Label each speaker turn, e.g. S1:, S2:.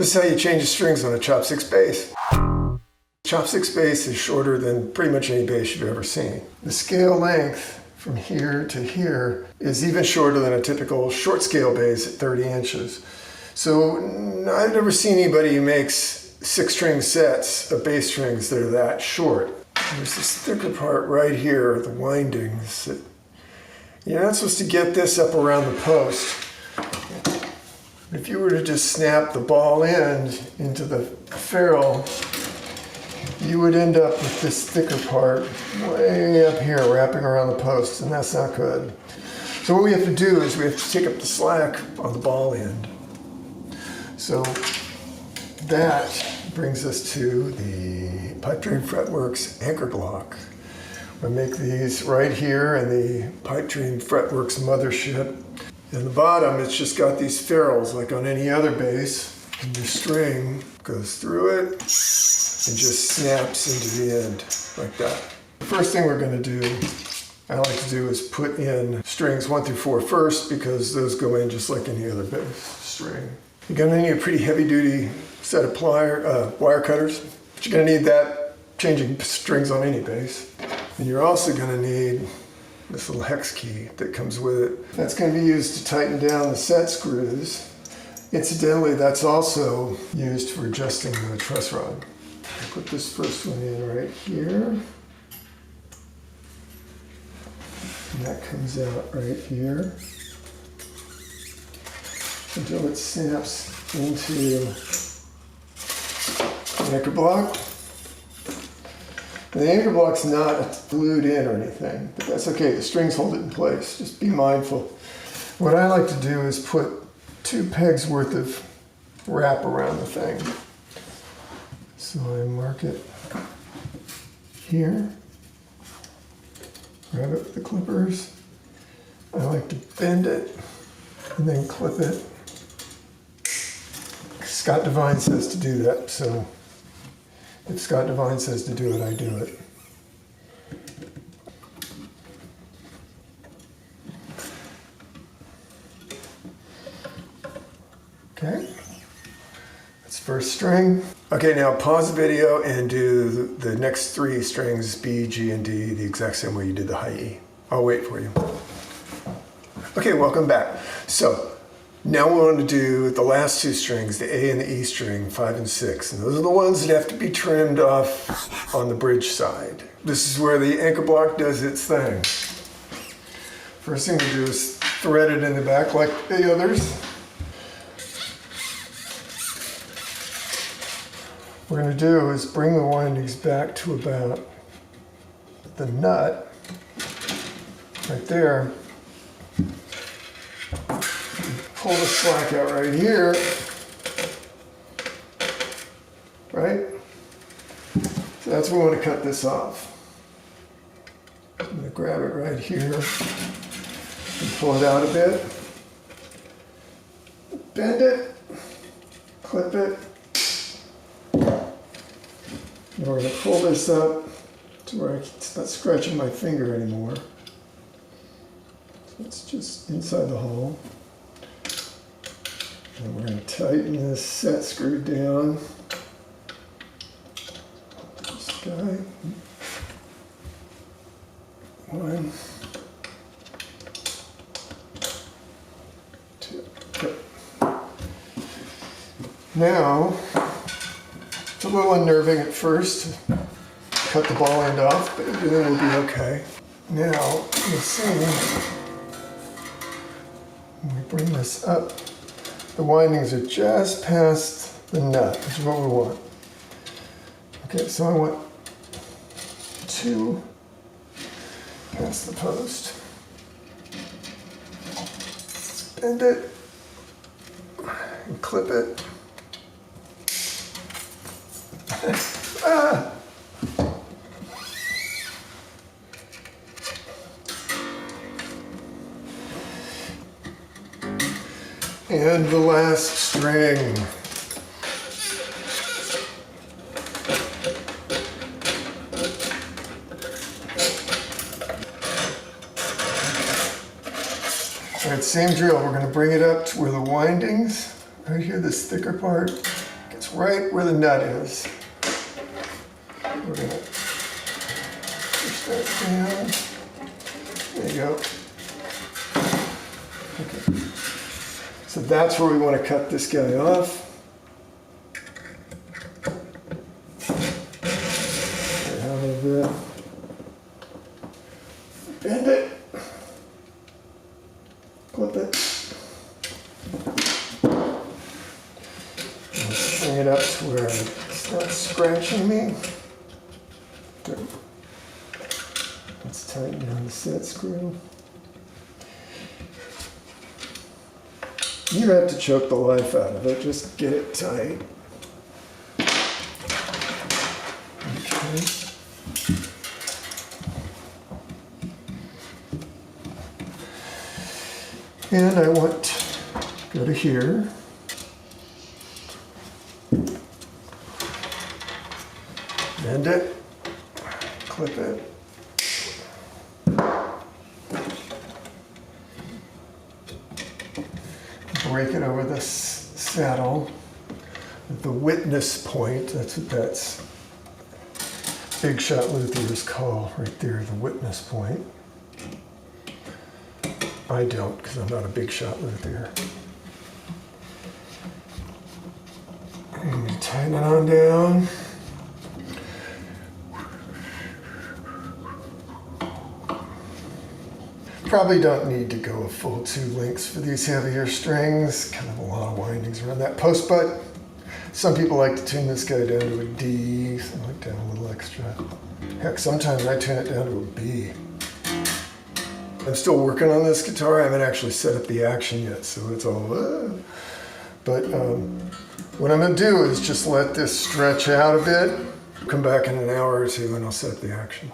S1: This is how you change the strings on a chopsticks bass. Chopsticks bass is shorter than pretty much any bass you've ever seen. The scale length from here to here is even shorter than a typical short scale bass at 30 inches. So I've never seen anybody who makes 6-string sets of bass strings that are that short. There's this thicker part right here, the windings. You're not supposed to get this up around the post. If you were to just snap the ball end into the ferrule, you would end up with this thicker part way up here wrapping around the post, and that's not good. So what we have to do is we have to take up the slack on the ball end. So that brings us to the Pipe Dream Fretworks anchor block. I make these right here in the Pipe Dream Fretworks mothership. In the bottom, it's just got these ferrules like on any other bass. And the string goes through it and just snaps into the end like that. The first thing we're going to do, I like to do, is put in strings 1 through 4 first, because those go in just like any other bass string. You're going to need a pretty heavy-duty set of wire cutters, but you're going to need that changing strings on any bass. And you're also going to need this little hex key that comes with it. That's going to be used to tighten down the set screws. Incidentally, that's also used for adjusting the truss rod. I'll put this first one in right here. And that comes out right here until it snaps into the anchor block. The anchor block's not glued in or anything, but that's okay. The strings hold it in place. Just be mindful. What I like to do is put 2 pegs worth of wrap around the thing. So I mark it here, grab it with the clippers. I like to bend it and then clip it. Scott Devine says to do that, so if Scott Devine says to do it, I do it. Okay, that's first string. Okay, now pause the video and do the next 3 strings, B, G, and D, the exact same way you did the high E. I'll wait for you. Okay, welcome back. So now we want to do the last 2 strings, the A and the E string, 5 and 6. And those are the ones that have to be trimmed off on the bridge side. This is where the anchor block does its thing. First thing we do is thread it in the back like the others. What we're going to do is bring the windings back to about the nut right there. Pull the slack out right here, right? So that's where we want to cut this off. I'm going to grab it right here and pull it out a bit. Bend it, clip it. And we're going to pull this up to where it's not scratching my finger anymore. So it's just inside the hole. And we're going to tighten this set screw down. This guy. 1, 2. Okay. Now, it's a little unnerving at first. Cut the ball end off, but everything will be okay. Now, you'll see when we bring this up, the windings are just past the nut, which is what we want. Okay, so I want 2 past the post. Bend it and clip it. Ah! And the last string. All right, same drill. We're going to bring it up to where the windings, right here, this thicker part, It's right where the nut is. We're gonna push that down. There you go. Okay. So that's where we want to cut this guy off. Out of it. Bend it. Clip it. Bring it up to where it's not scratching me. Good. Let's tighten down the set screw. You have to choke the life out of it, just get it tight. Okay. And I want to go to here. Bend it, clip it. Break it over this saddle at the witness point. That's what that's big shot luthiers call right there, the witness point. I don't, because I'm not a big shot luthier. And tighten it on down. Probably don't need to go a full 2 lengths for these heavier strings. Kind of a lot of windings around that post butt. Some people like to tune this guy down to a D, so I like to have a little extra. Heck, sometimes I tune it down to a B. I'm still working on this guitar. I haven't actually set up the action yet, so it's all, But what I'm gonna do is just let this stretch out a bit. Come back in an hour or two and I'll set up the action.